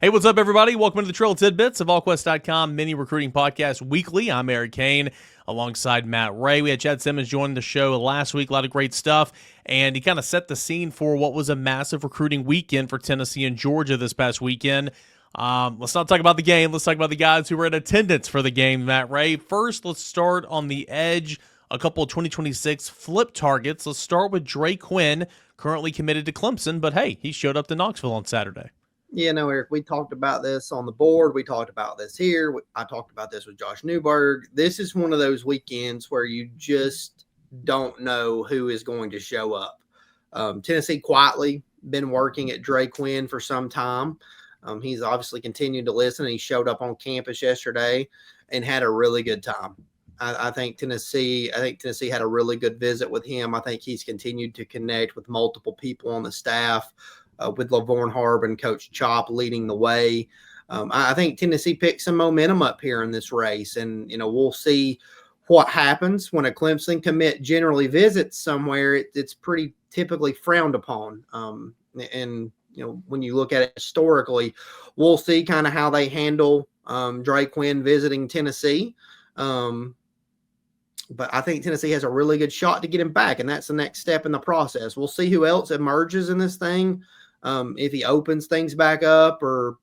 Hey, what's up, everybody? Welcome to the Trail Tidbits, a Volquest.com mini recruiting podcast weekly. I'm Eric Kane alongside Matt Ray. We had Chad Simmons joining the show last week. A lot of great stuff, and he kind of set the scene for what was a massive recruiting weekend for Tennessee and Georgia this past weekend. Let's not talk about the game. Let's talk about the guys who were in attendance for the game, Matt Ray. First, let's start on the edge. A couple of 2026 flip targets. Let's start with Dre Quinn, currently committed to Clemson, but hey, he showed up to Knoxville on Saturday. Yeah, no, Eric, we talked about this on the board. We talked about this here. I talked about this with Josh Newberg. This is one of those weekends where you just don't know who is going to show up. Tennessee quietly been working at Dre Quinn for some time. He's obviously continued to listen. He showed up on campus yesterday and had a really good time. I think Tennessee had a really good visit with him. I think he's continued to connect with multiple people on the staff. With Lavorne Harbin, Coach Chop leading the way. I think Tennessee picked some momentum up here in this race, and we'll see what happens when a Clemson commit generally visits somewhere. It's pretty typically frowned upon, and when you look at it historically, we'll see kind of how they handle Dre Quinn visiting Tennessee. But I think Tennessee has a really good shot to get him back, and that's the next step in the process. We'll see who else emerges in this thing. If he opens things back up or,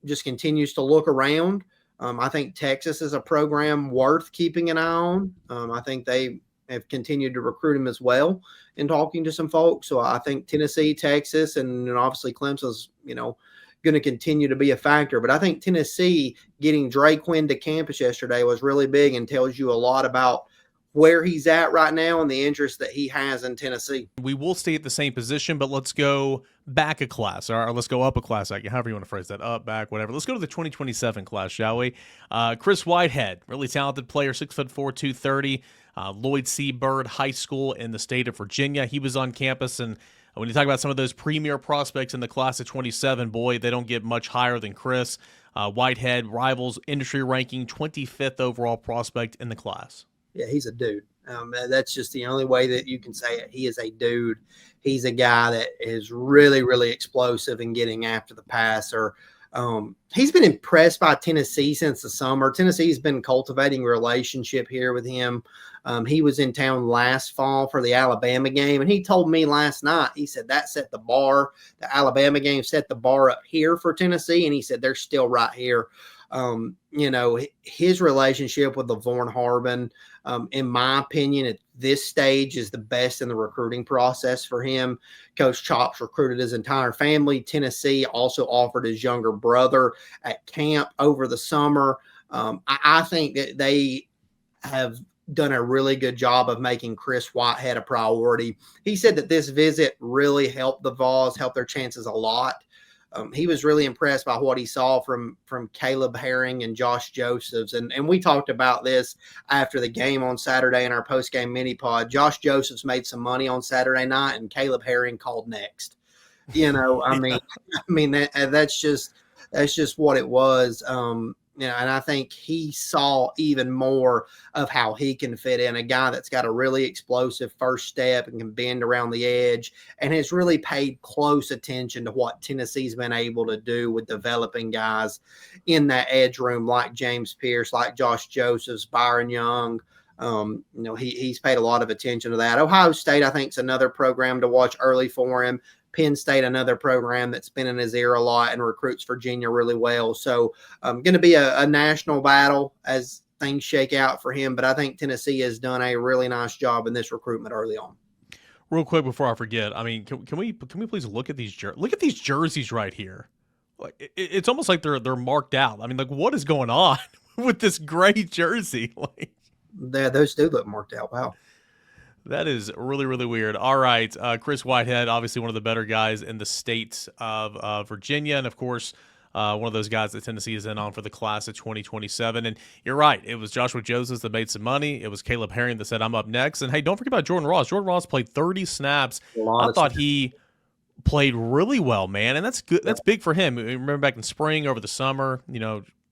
just continues to look around. I think Texas is a program worth keeping an eye on. I think they have continued to recruit him as well in talking to some folks. So I think Tennessee, Texas, and obviously Clemson's, going to continue to be a factor. But I think Tennessee getting Dre Quinn to campus yesterday was really big and tells you a lot about where he's at right now and the interest that he has in Tennessee. We will stay at the same position, but let's go back a class, or let's go up a class, however you want to phrase that, up, back, whatever. Let's go to the 2027 class, shall we? Chris Whitehead, really talented player, 6'4", 230, Lloyd C. Byrd High School in the state of Virginia. He was on campus, and when you talk about some of those premier prospects in the class of 27, boy, they don't get much higher than Chris. Whitehead rivals industry ranking 25th overall prospect in the class. Yeah, he's a dude. That's just the only way that you can say it. He is a dude. He's a guy that is really, really explosive in getting after the passer. He's been impressed by Tennessee since the summer. Tennessee's been cultivating a relationship here with him. He was in town last fall for the Alabama game, and he told me last night, he said that set the bar. The Alabama game set the bar up here for Tennessee, and he said they're still right here. His relationship with Lavorne Harbin, in my opinion, at this stage is the best in the recruiting process for him. Coach Chop's recruited his entire family. Tennessee also offered his younger brother at camp over the summer. I think that they have done a really good job of making Chris Whitehead a priority. He said that this visit really helped the Vols, helped their chances a lot. He was really impressed by what he saw from Caleb Herring and Josh Josephs. And we talked about this after the game on Saturday in our post-game mini-pod. Josh Josephs made some money on Saturday night, and Caleb Herring called next. That's just what it was. And I think he saw even more of how he can fit in, a guy that's got a really explosive first step and can bend around the edge and has really paid close attention to what Tennessee's been able to do with developing guys in that edge room like James Pierce, like Josh Josephs, Byron Young. He's paid a lot of attention to that. Ohio State, I think, is another program to watch early for him. Penn State, another program that's been in his ear a lot and recruits Virginia really well. So going to be a national battle as things shake out for him. But I think Tennessee has done a really nice job in this recruitment early on. Real quick before I forget, I mean, can we please look at these jerseys right here? Like it's almost like they're marked out. I mean, like what is going on with this gray jersey? Those do look marked out. Wow. That is really, really weird. All right. Chris Whitehead, obviously one of the better guys in the state of Virginia. And, of course, one of those guys that Tennessee is in on for the class of 2027. And you're right. It was Joshua Josephs that made some money. It was Caleb Herring that said, I'm up next. And, hey, don't forget about Jordan Ross. Jordan Ross played 30 snaps. I thought he played really well, man. And that's good. That's big for him. Remember back in spring over the summer,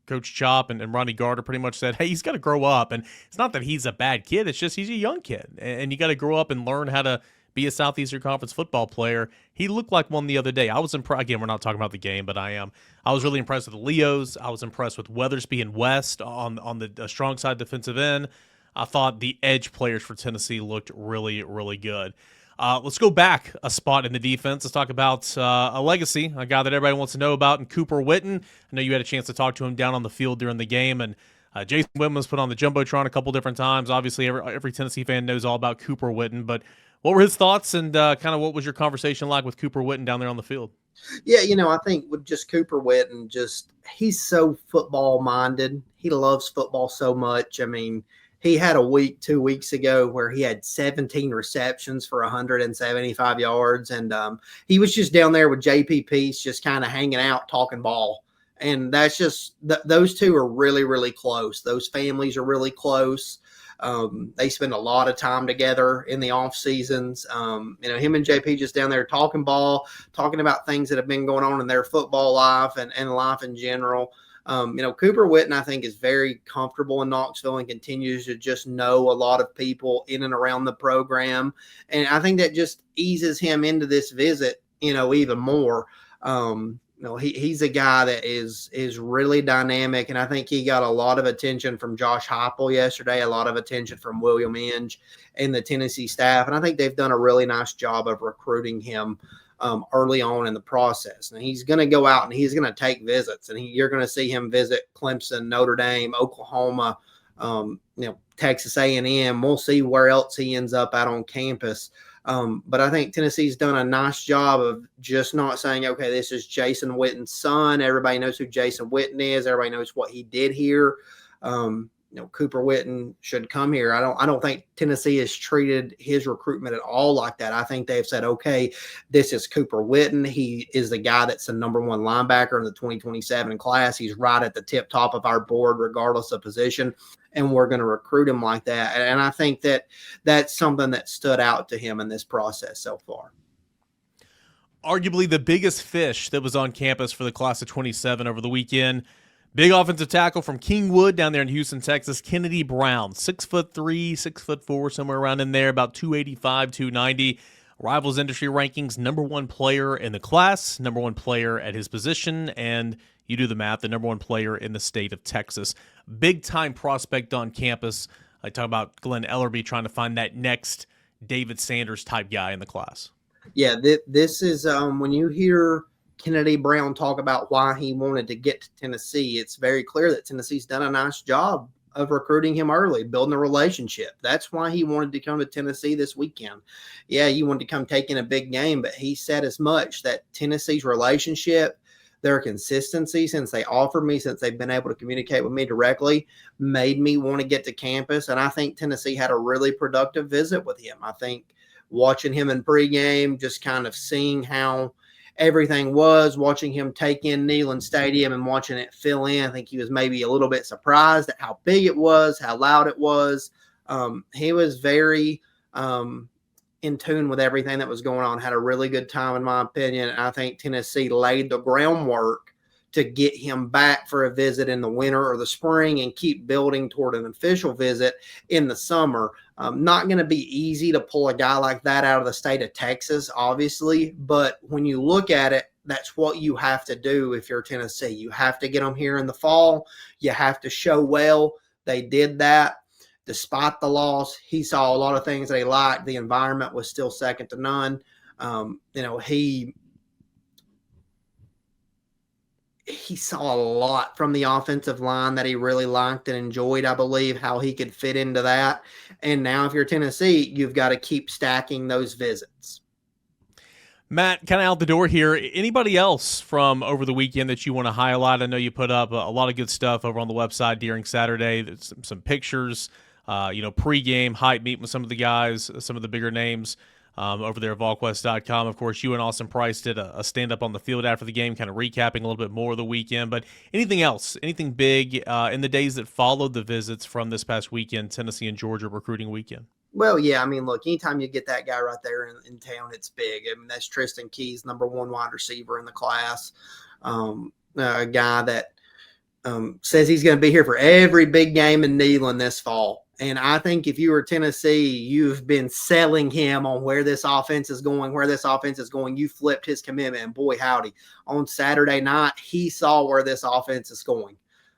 Coach Chop and Ronnie Gardner pretty much said, hey, he's got to grow up. And it's not that he's a bad kid. It's just he's a young kid. And you got to grow up and learn how to be a Southeastern Conference football player. He looked like one the other day. I was impressed. Again, we're not talking about the game, but I am. I was really impressed with the Leos. I was impressed with Weathersby and West on the strong side defensive end. I thought the edge players for Tennessee looked really, really good. Let's go back a spot in the defense. Let's talk about a legacy, a guy that everybody wants to know about, and Cooper Whitten. I know you had a chance to talk to him down on the field during the game, and Jason Whitten was put on the Jumbotron a couple different times. Obviously, every Tennessee fan knows all about Cooper Whitten, but what were his thoughts, and kind of what was your conversation like with Cooper Whitten down there on the field? Yeah, I think with just Cooper Whitten, he's so football minded. He loves football so much. I mean, he had a week 2 weeks ago where he had 17 receptions for 175 yards. And he was just down there with JP Peace, just kind of hanging out, talking ball. And that's just those two are really, really close. Those families are really close. They spend a lot of time together in the off seasons. Him and JP just down there talking ball, talking about things that have been going on in their football life and life in general. Cooper Whitten, I think, is very comfortable in Knoxville and continues to just know a lot of people in and around the program. And I think that just eases him into this visit, even more. He's a guy that is really dynamic, and I think he got a lot of attention from Josh Heupel yesterday, a lot of attention from William Inge and the Tennessee staff, and I think they've done a really nice job of recruiting him early on in the process. And he's going to go out and he's going to take visits, and you're going to see him visit Clemson, Notre Dame, Oklahoma, Texas A&M. We'll see where else he ends up out on campus. But I think Tennessee's done a nice job of just not saying, okay, this is Jason Witten's son. Everybody knows who Jason Whitten is. Everybody knows what he did here. Cooper Whitten should come here. I don't think Tennessee has treated his recruitment at all like that. I think they've said, okay, this is Cooper Whitten. He is the guy that's the number one linebacker in the 2027 class. He's right at the tip top of our board, regardless of position. And we're going to recruit him like that. And I think that that's something that stood out to him in this process so far. Arguably the biggest fish that was on campus for the class of 27 over the weekend. Big offensive tackle from Kingwood down there in Houston, Texas, Kennedy Brown, 6'3", 6'4", somewhere around in there, about 285, 290. Rivals industry rankings, number one player in the class, number one player at his position, and you do the math, the number one player in the state of Texas. Big-time prospect on campus. I talk about Glenn Ellerby trying to find that next David Sanders type guy in the class. Yeah, this is when you hear Kennedy Brown talk about why he wanted to get to Tennessee, it's very clear that Tennessee's done a nice job of recruiting him early, building a relationship. That's why he wanted to come to Tennessee this weekend. Yeah, he wanted to come take in a big game, but he said as much that Tennessee's relationship, their consistency since they've been able to communicate with me directly, made me want to get to campus. And I think Tennessee had a really productive visit with him. I think watching him in pregame, just kind of seeing how everything was, watching him take in Neyland Stadium and watching it fill in, I think he was maybe a little bit surprised at how big it was, how loud it was. He was very in tune with everything that was going on, had a really good time, in my opinion. And I think Tennessee laid the groundwork to get him back for a visit in the winter or the spring and keep building toward an official visit in the summer. Not going to be easy to pull a guy like that out of the state of Texas, obviously, but when you look at it, that's what you have to do if you're Tennessee. You have to get them here in the fall. You have to show well. They did that. Despite the loss, he saw a lot of things that he liked. The environment was still second to none. He saw a lot from the offensive line that he really liked and enjoyed, I believe, how he could fit into that. And now if you're Tennessee, you've got to keep stacking those visits. Matt, kind of out the door here. Anybody else from over the weekend that you want to highlight? I know you put up a lot of good stuff over on the website during Saturday. There's some pictures, pregame, hype meet with some of the guys, some of the bigger names. Over there at Volquest.com. Of course, you and Austin Price did a stand-up on the field after the game, kind of recapping a little bit more of the weekend. But anything else, anything big in the days that followed the visits from this past weekend, Tennessee and Georgia recruiting weekend? Well, yeah, I mean, look, anytime you get that guy right there in town, it's big. I mean, that's Tristan Keyes, number one wide receiver in the class, a guy that says he's going to be here for every big game in Neyland this fall. And I think if you were Tennessee, you've been selling him on where this offense is going. You flipped his commitment, and boy, howdy. On Saturday night, he saw where this offense is going.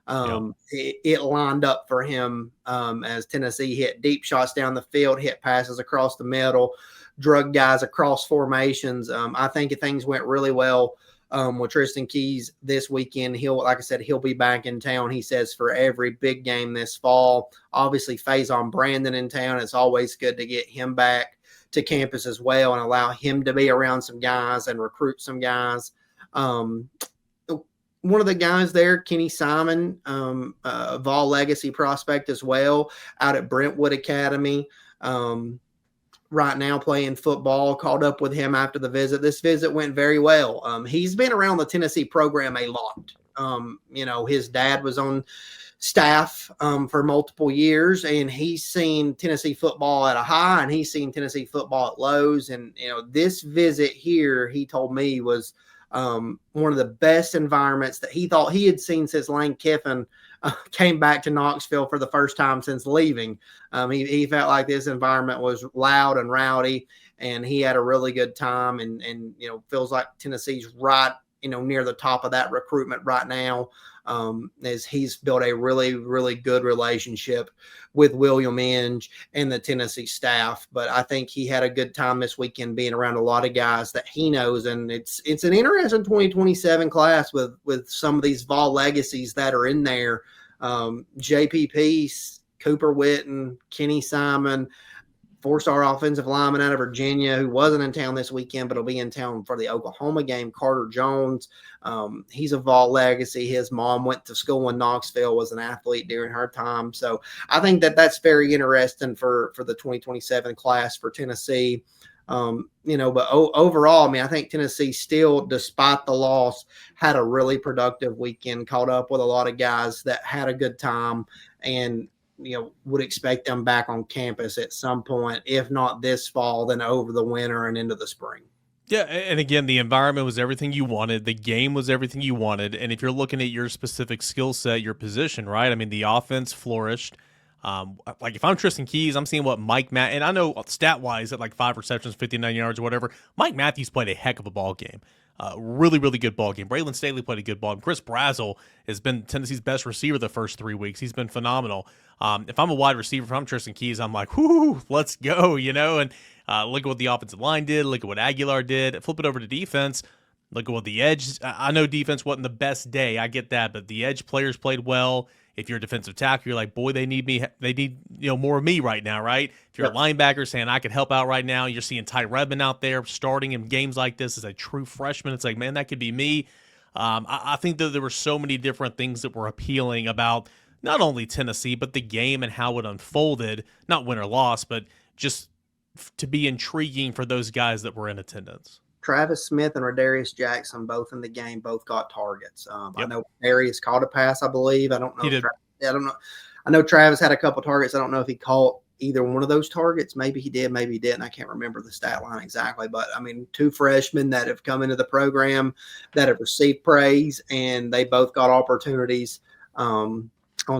Yeah. It lined up for him as Tennessee hit deep shots down the field, hit passes across the middle, drug guys across formations. I think things went really well with Tristan Keys this weekend. Like I said, he'll be back in town. He says for every big game this fall. Obviously, Faison Brandon in town. It's always good to get him back to campus as well and allow him to be around some guys and recruit some guys. One of the guys there, Kenny Simon, Vol Legacy prospect as well, out at Brentwood Academy. Right now playing football, caught up with him after the visit. This visit went very well. He's been around the Tennessee program a lot. His dad was on staff for multiple years, and he's seen Tennessee football at a high, and he's seen Tennessee football at lows. And, this visit here, he told me, was one of the best environments that he thought he had seen since Lane Kiffin came back to Knoxville for the first time since leaving. He felt like this environment was loud and rowdy, and he had a really good time, and feels like Tennessee's right, near the top of that recruitment right now, as he's built a really, really good relationship with William Inge and the Tennessee staff. But I think he had a good time this weekend being around a lot of guys that he knows, and it's an interesting 2027 class with some of these Vol legacies that are in there. JP Peace, Cooper Whitten, Kenny Simon, 4-star offensive lineman out of Virginia who wasn't in town this weekend, but will be in town for the Oklahoma game, Carter Jones. He's a Vol legacy. His mom went to school in Knoxville, was an athlete during her time. So I think that's very interesting for the 2027 class for Tennessee. But overall, I think Tennessee still, despite the loss, had a really productive weekend, caught up with a lot of guys that had a good time, and would expect them back on campus at some point, if not this fall, then over the winter and into the spring. Yeah, and again, the environment was everything you wanted. The game was everything you wanted. And if you're looking at your specific skill set, your position, right? The offense flourished. Like if I'm Tristan Keys, I'm seeing what Mike Matt, and I know stat-wise at like 5 receptions, 59 yards or whatever, Mike Matthews played a heck of a ball game. Really, really good ball game. Braylon Staley played a good ball game. Chris Brazzell has been Tennessee's best receiver the first 3 weeks. He's been phenomenal. If I'm a wide receiver, if I'm Tristan Keys, I'm like, whoo, let's go, and look at what the offensive line did. Look at what Aguilar did. Flip it over to defense. Look at what the edge. I know defense wasn't the best day. I get that, but the edge players played well. If you're a defensive tackle, you're like, boy, they need me. They need more of me right now, right? If you're a linebacker saying I could help out right now, you're seeing Ty Redmond out there starting in games like this as a true freshman. It's like, man, that could be me. I think that there were so many different things that were appealing about not only Tennessee, but the game and how it unfolded. Not win or loss, but just to be intriguing for those guys that were in attendance. Travis Smith and Rodarius Jackson, both in the game, both got targets. I know Darius caught a pass, I believe. I don't know. He did. I don't know. I know Travis had a couple targets. I don't know if he caught either one of those targets. Maybe he did, maybe he didn't. I can't remember the stat line exactly. But, 2 freshmen that have come into the program that have received praise, and they both got opportunities on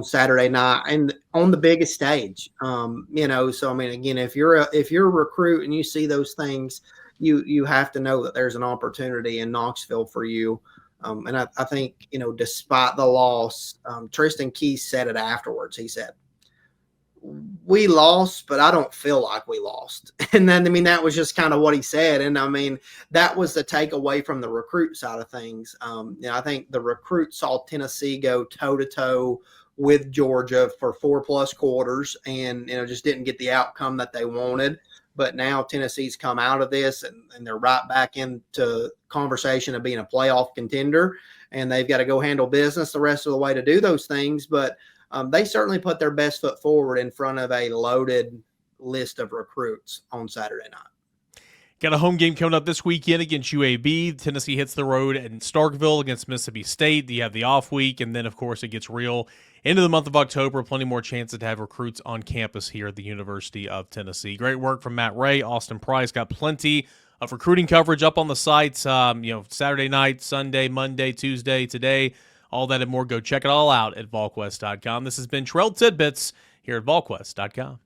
Saturday night and on the biggest stage. So, again, if you're a recruit and you see those things, you have to know that there's an opportunity in Knoxville for you. And I think, despite the loss, Tristan Keys said it afterwards. He said, we lost, but I don't feel like we lost. And then, that was just kind of what he said. And that was the takeaway from the recruit side of things. I think the recruit saw Tennessee go toe to toe with Georgia for 4+ quarters and, just didn't get the outcome that they wanted. But now Tennessee's come out of this and they're right back into conversation of being a playoff contender, and they've got to go handle business the rest of the way to do those things. But they certainly put their best foot forward in front of a loaded list of recruits on Saturday night. Got a home game coming up this weekend against UAB. Tennessee hits the road in Starkville against Mississippi State. You have the off week, and then, of course, it gets real into the month of October. Plenty more chances to have recruits on campus here at the University of Tennessee. Great work from Matt Ray. Austin Price got plenty of recruiting coverage up on the sites. Saturday night, Sunday, Monday, Tuesday, today, all that and more. Go check it all out at Volquest.com. This has been Trail Tidbits here at Volquest.com.